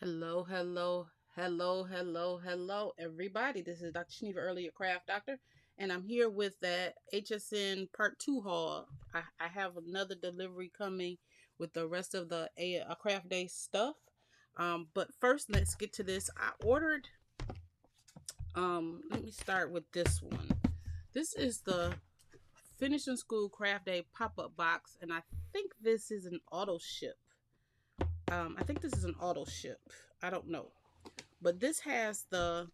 Hello, hello, hello, hello, hello, everybody. This is Dr. Shaniva Early, your craft doctor, and I'm here with that HSN Part 2 haul. I have another delivery coming with the rest of the a craft day stuff. But first, let's get to this. I ordered, let me start with this one. This is the Finishing School Craft Day pop-up box, and I think this is an auto ship. I think this is an auto ship. I don't know. But this has the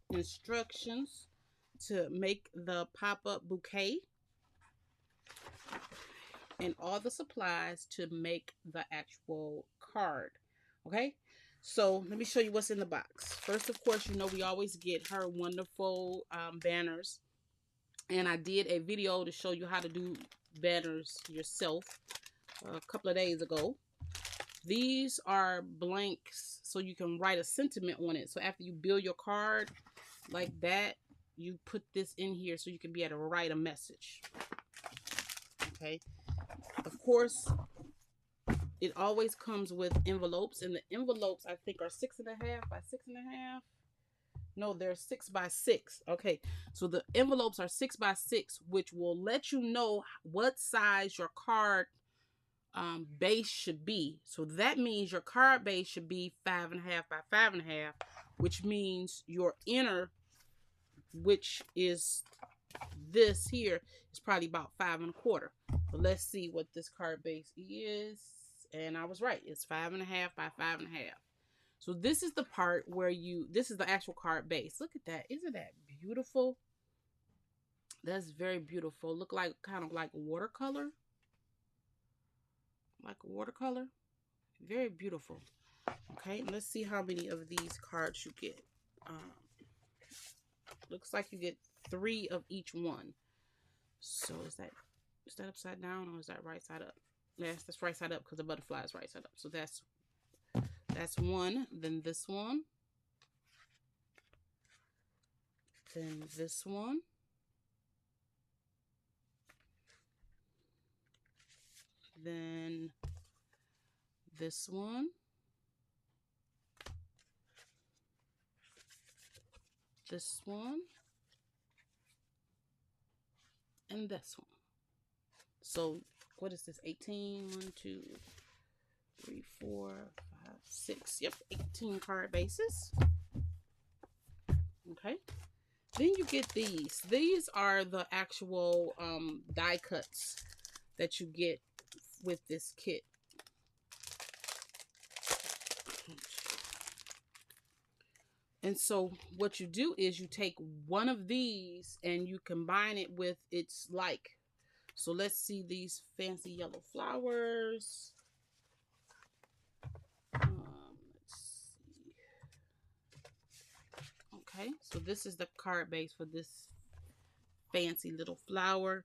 instructions to make the pop-up bouquet and all the supplies to make the actual card. Okay, so let me show you what's in the box. First, of course, you know we always get her wonderful banners, and I did a video to show you how to do banners yourself a couple of days ago. These are blanks, so you can write a sentiment on it. So after you build your card like that, you put this in here so you can be able to write a message. Okay. Of course, it always comes with envelopes, and the envelopes I think are 6.5 by 6.5. No, they're 6 by 6. Okay, so the envelopes are 6 by 6, which will let you know what size your card base should be. So that means your card base should be 5.5 by 5.5, which means your inner, which is this here, is probably about 5.25. So let's see what this card base is. And I was right, it's 5.5 by 5.5. So this is the part where this is the actual card base. Look at that. Isn't that beautiful? That's very beautiful. Look like kind of like watercolor. Like a watercolor. Very beautiful. Okay, let's see how many of these cards you get. Looks like you get 3 of each one. So is that upside down or is that right side up? Yes, that's right side up because the butterfly is right side up. So that's one. Then this one. Then this one. Then this one. This one. And this one. So what is this? 18? 1, 2, 3, 4, 5, 6. Yep, 18 card bases. Okay. Then you get these. These are the actual die cuts that you get with this kit. And so what you do is you take one of these and you combine it with its like. So let's see these fancy yellow flowers. Let's see. Okay, so this is the card base for this fancy little flower.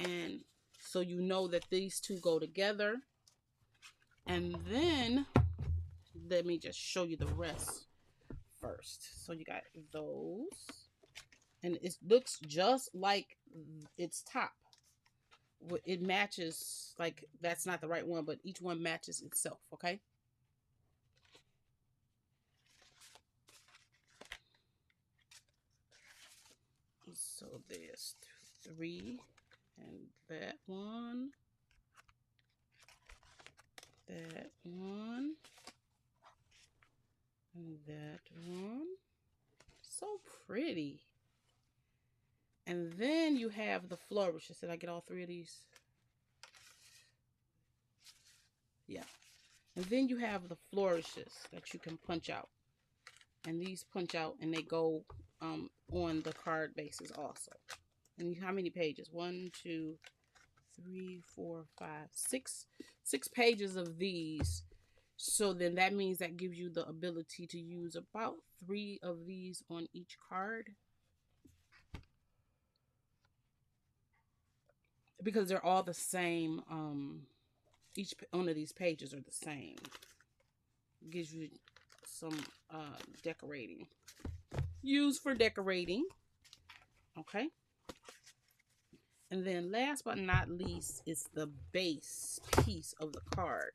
And so you know that these two go together. And then let me just show you the rest first. So you got those. And it looks just like its top. It matches, like that's not the right one, but each one matches itself, okay? So there's 3, and that one, and that one. So pretty. And then you have the flourishes. Did I get all 3 of these? Yeah. And then you have the flourishes that you can punch out. And these punch out and they go on the card bases also. And how many pages? 1, 2, 3, 4, 5, 6. 6 pages of these. So then that means that gives you the ability to use about 3 of these on each card. Because they're all the same. Each one of these pages are the same. It gives you some decorating. Used for decorating. Okay. And then last but not least is the base piece of the card.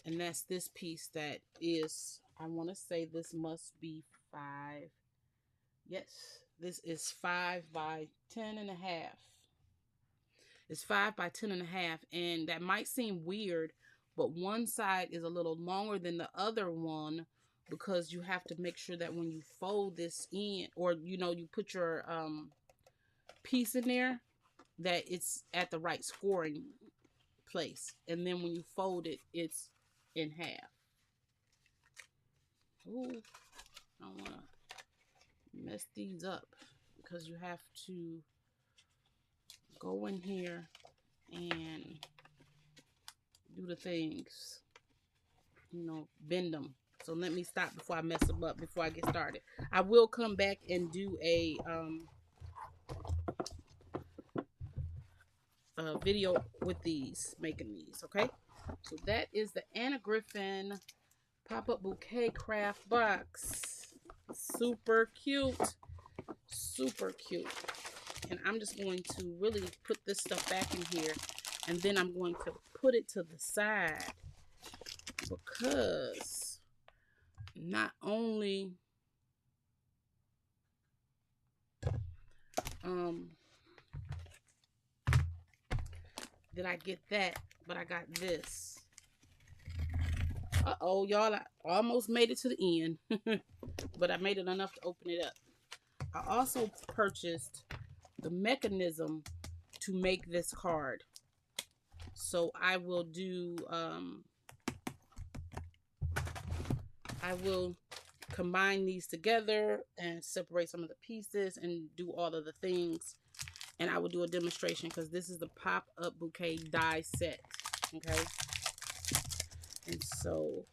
And that's this piece that is, I want to say this must be 5. Yes, this is 5 by 10.5. It's 5 by 10.5, and that might seem weird, but one side is a little longer than the other one because you have to make sure that when you fold this in, or you know, you put your piece in there, that it's at the right scoring place, and then when you fold it, it's in half. Ooh, I don't want to mess these up because you have to go in here and do the things, you know, bend them. So let me stop before I mess them up before I get started. I will come back and do a video with these, making these, okay? So that is the Anna Griffin pop-up bouquet craft box. Super cute, super cute. And I'm just going to really put this stuff back in here, and then I'm going to put it to the side, because not only did I get that, but I got this. Uh-oh, y'all, I almost made it to the end, but I made it enough to open it up. I also purchased the mechanism to make this card. So I will do, I will combine these together and separate some of the pieces and do all of the things. And I will do a demonstration because this is the pop-up bouquet die set, okay? And so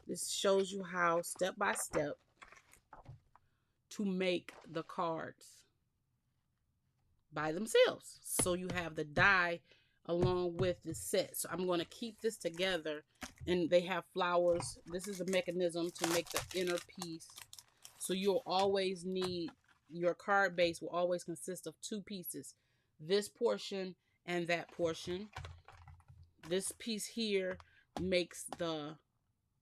this shows you how step by step to make the cards by themselves. So you have the die along with the set. So I'm going to keep this together, and they have flowers. This is the mechanism to make the inner piece. So you'll always need, your card base will always consist of 2 pieces. This portion and that portion. This piece here makes the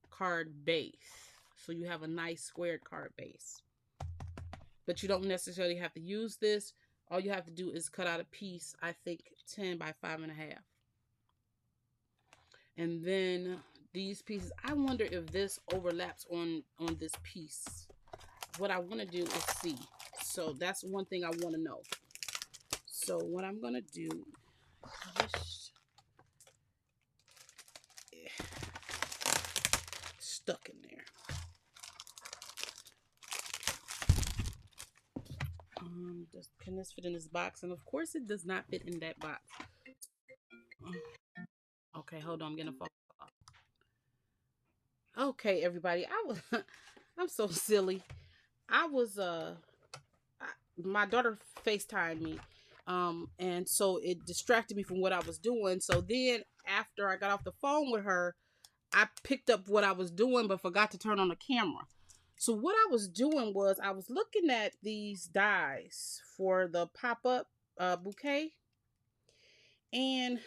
card base. So you have a nice squared card base. But you don't necessarily have to use this. All you have to do is cut out a piece, I think 10 by 5.5. And then these pieces, I wonder if this overlaps on this piece. What I want to do is see. So that's one thing I want to know. So what I'm going to do, stuck in there. Can this fit in this box? And of course it does not fit in that box. Okay, hold on, I'm getting a phone call. Okay, everybody, I'm so silly. My daughter FaceTimed me, and so it distracted me from what I was doing. So then after I got off the phone with her, I picked up what I was doing but forgot to turn on the camera. So what I was doing was I was looking at these dies for the pop-up bouquet, and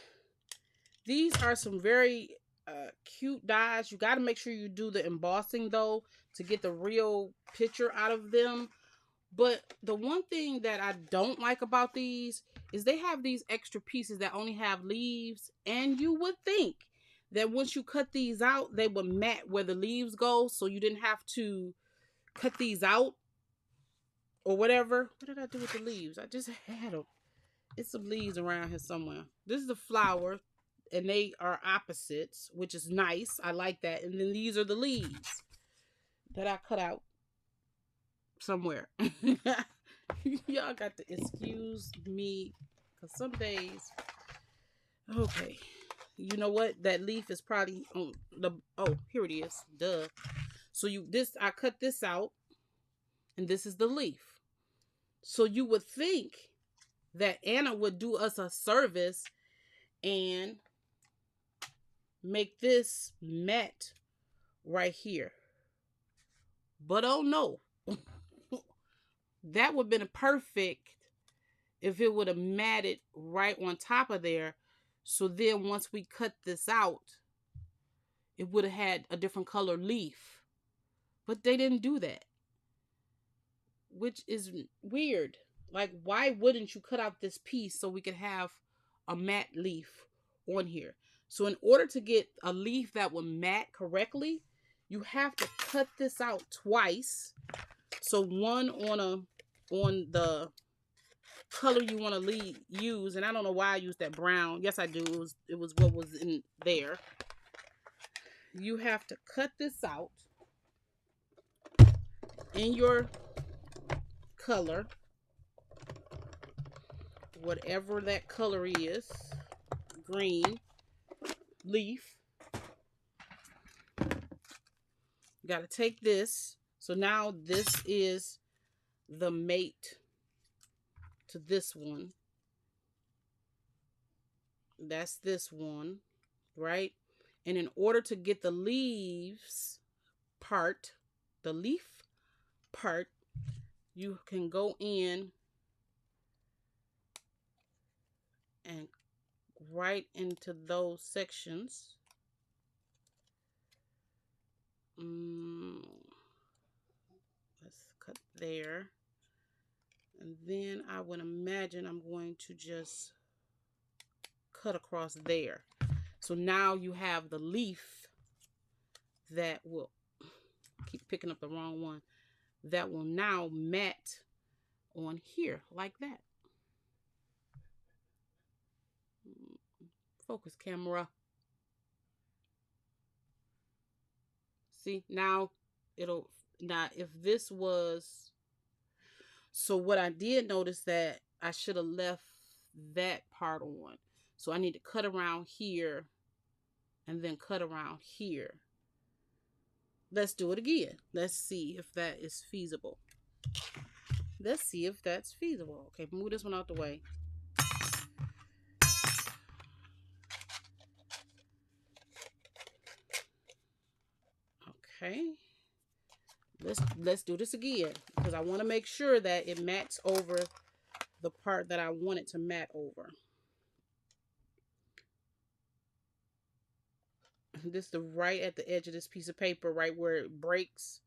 these are some very cute dies. You got to make sure you do the embossing though to get the real picture out of them. But the one thing that I don't like about these is they have these extra pieces that only have leaves, and you would think that once you cut these out, they would mat where the leaves go, so you didn't have to cut these out or whatever. What did I do with the leaves? I just had them. It's some leaves around here somewhere. This is the flower, and they are opposites, which is nice. I like that. And then these are the leaves that I cut out somewhere. Y'all got to excuse me, because some days, okay, you know what, that leaf is probably on the, oh, here it is, duh. So I cut this out, and this is the leaf. So you would think that Anna would do us a service and make this matte right here, but oh no. That would have been perfect if it would have matted right on top of there. So then once we cut this out, it would have had a different color leaf. But they didn't do that, which is weird. Like, why wouldn't you cut out this piece so we could have a matte leaf on here? So in order to get a leaf that will matte correctly, you have to cut this out twice. So one on the color you want to use, and I don't know why I used that brown. Yes, I do. It was what was in there. You have to cut this out in your color, whatever that color is, green leaf. You got to take this. So now this is the mate to this one. That's this one, right? And in order to get the leaves part, the leaf part, you can go in and right into those sections. Let's cut there. And then I would imagine I'm going to just cut across there. So now you have the leaf that will, keep picking up the wrong one, that will now matte on here like that. Focus, camera. See, now if this was, so what I did notice that I should have left that part on. So I need to cut around here and then cut around here. Let's do it again. Let's see if that is feasible. Let's see if that's feasible. Okay, move this one out the way. Okay. Let's do this again, because I want to make sure that it mattes over the part that I want it to matte over. This is right at the edge of this piece of paper, right where it breaks,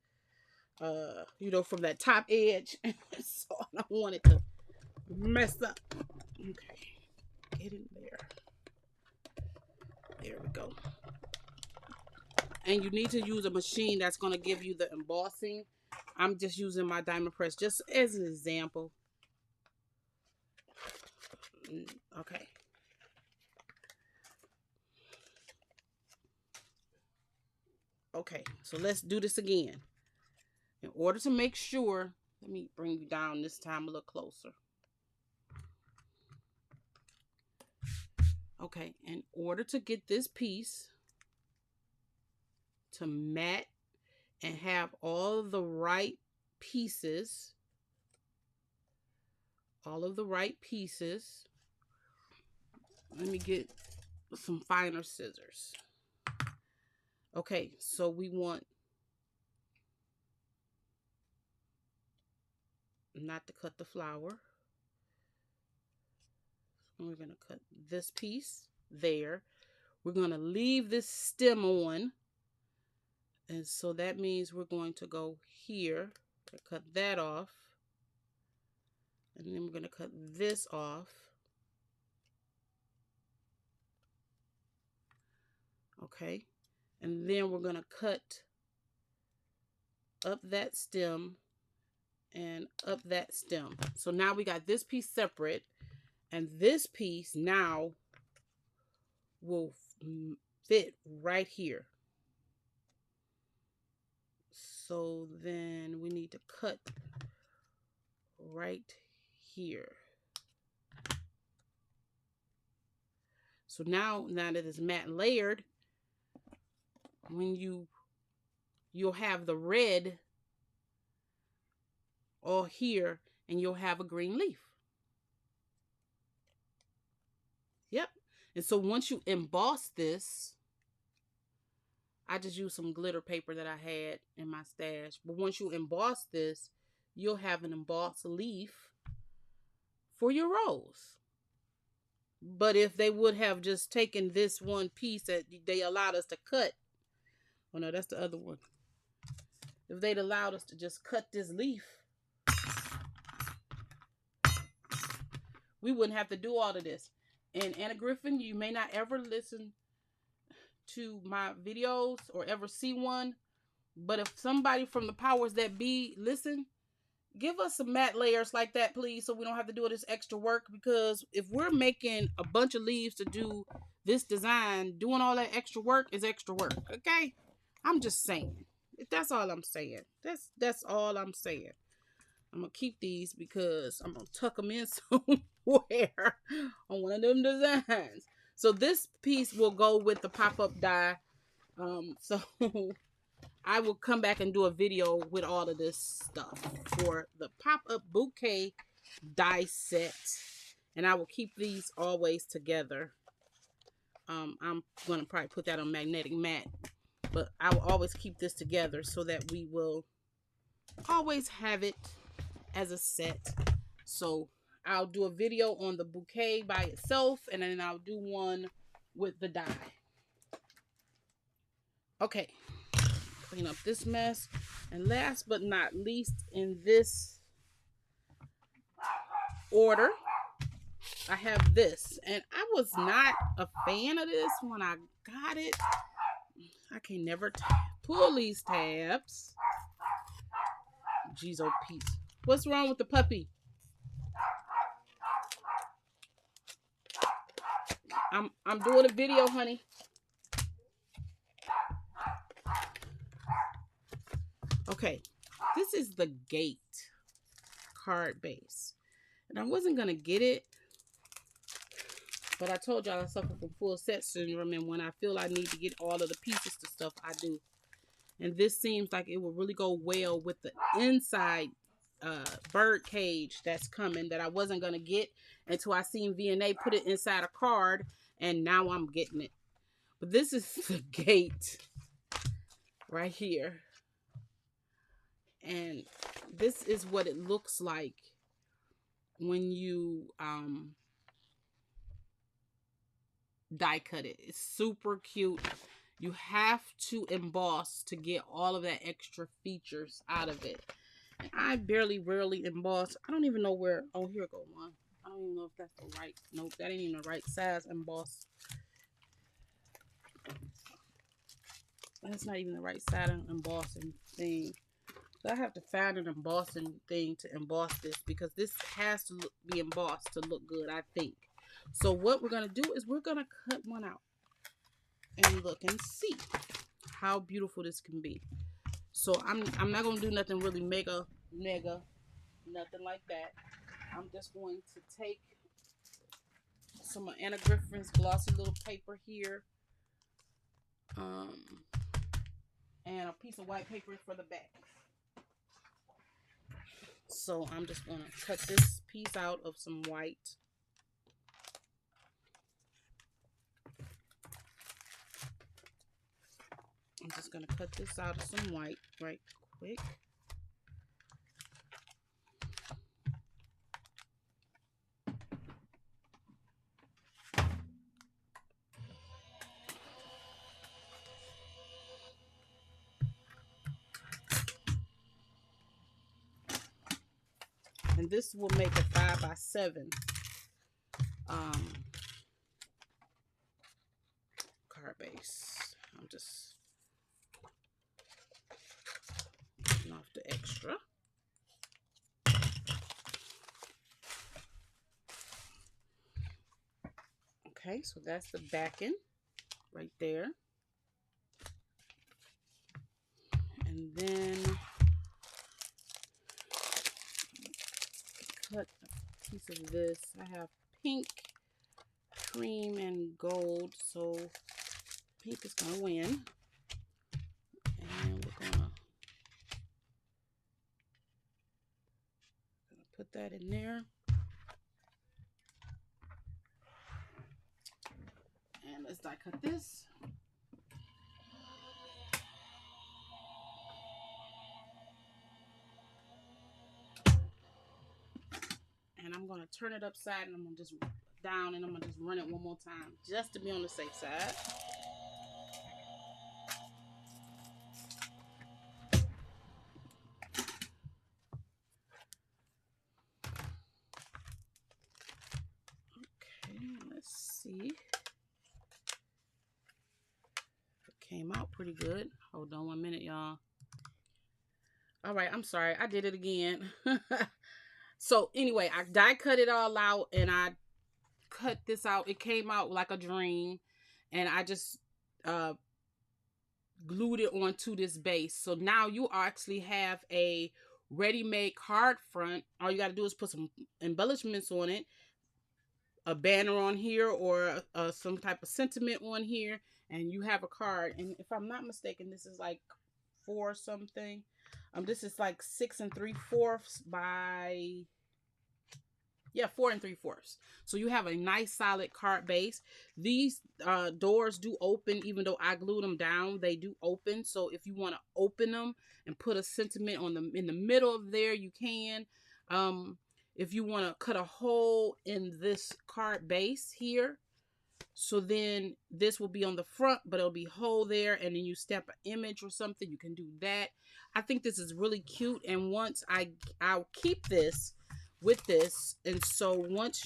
you know, from that top edge. So I don't want it to mess up. Okay, get in there. There we go. And you need to use a machine that's going to give you the embossing. I'm just using my diamond press just as an example. Okay. Okay, so let's do this again. In order to make sure, let me bring you down this time a little closer. Okay, in order to get this piece to matte and have all of the right pieces, let me get some finer scissors. Okay, so we want not to cut the flower. We're going to cut this piece there. We're going to leave this stem on. And so that means we're going to go here, cut that off. And then we're going to cut this off. Okay. And then we're going to cut up that stem and up that stem. So now we got this piece separate, and this piece now will fit right here. So then we need to cut right here. So now that it's matte layered, when you'll have the red all here, and you'll have a green leaf. Yep. And so once you emboss this, I just used some glitter paper that I had in my stash. But once you emboss this, you'll have an embossed leaf for your rose. But if they would have just taken this one piece that they allowed us to cut, oh no, that's the other one. If they'd allowed us to just cut this leaf, we wouldn't have to do all of this. And Anna Griffin, you may not ever listen to my videos or ever see one, but if somebody from the powers that be listen, give us some matte layers like that, please, so we don't have to do this extra work. Because if we're making a bunch of leaves to do this design, doing all that extra work is extra work. Okay, I'm just saying. That's all I'm saying. That's all I'm saying. I'm gonna keep these because I'm gonna tuck them in somewhere on one of them designs. So this piece will go with the pop-up die. So I will come back and do a video with all of this stuff for the pop-up bouquet die set. And I will keep these always together. I'm going to probably put that on magnetic mat. But I will always keep this together so that we will always have it as a set. So I'll do a video on the bouquet by itself. And then I'll do one with the die. Okay. Clean up this mess, and last but not least, in this order, I have this. And I was not a fan of this when I got it. I can never pull these tabs. Jeez, oh Pete, what's wrong with the puppy? I'm doing a video, honey. Okay, this is the Gate card base. And I wasn't going to get it, but I told y'all I suffer from full set syndrome, and when I feel I need to get all of the pieces to stuff, I do. And this seems like it will really go well with the inside bird cage that's coming that I wasn't going to get until I seen V&A put it inside a card, and now I'm getting it. But this is the Gate right here. And this is what it looks like when you die cut it. It's super cute. You have to emboss to get all of that extra features out of it. And I rarely emboss. I don't even know where. Oh, here go one. I don't even know if that's the right. Nope, that ain't even the right size emboss. That's not even the right side of embossing thing. So I have to find an embossing thing to emboss this, because this has to be embossed to look good, I think. So what we're going to do is we're going to cut one out and look and see how beautiful this can be. So I'm not going to do nothing really mega, nothing like that. I'm just going to take some of Anna Griffin's glossy little paper here. And a piece of white paper for the back. So I'm just going to cut this piece out of some white. I'm just going to cut this out of some white right quick. And this will make a 5x7 card base. I'm just getting off the extra. Okay, so that's the backing right there. And then cut a piece of this. I have pink, cream, and gold, so pink is gonna win. And we're gonna put that in there. And let's die cut this. going to turn it upside, and I'm going to just down, and I'm going to just run it one more time just to be on the safe side. Okay, let's see. It came out pretty good. Hold on 1 minute, y'all. All right, I'm sorry. I did it again. So anyway, I die cut it all out, and I cut this out. It came out like a dream, and I just glued it onto this base. So now you actually have a ready-made card front. All you got to do is put some embellishments on it, a banner on here, or some type of sentiment on here, and you have a card. And if I'm not mistaken, this is like 4 something. This is like 6 3/4 by, yeah, 4 3/4. So you have a nice solid card base. These doors do open, even though I glued them down. They do open. So if you want to open them and put a sentiment on them in the middle of there, you can. If you want to cut a hole in this card base here, so then this will be on the front, but it'll be hole there, and then you stamp an image or something, you can do that. I think this is really cute, and once I'll keep this with this. And so once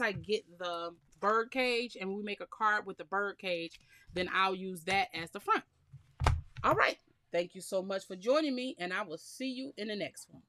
I get the bird cage and we make a card with the bird cage, then I'll use that as the front. All right, thank you so much for joining me, and I will see you in the next one.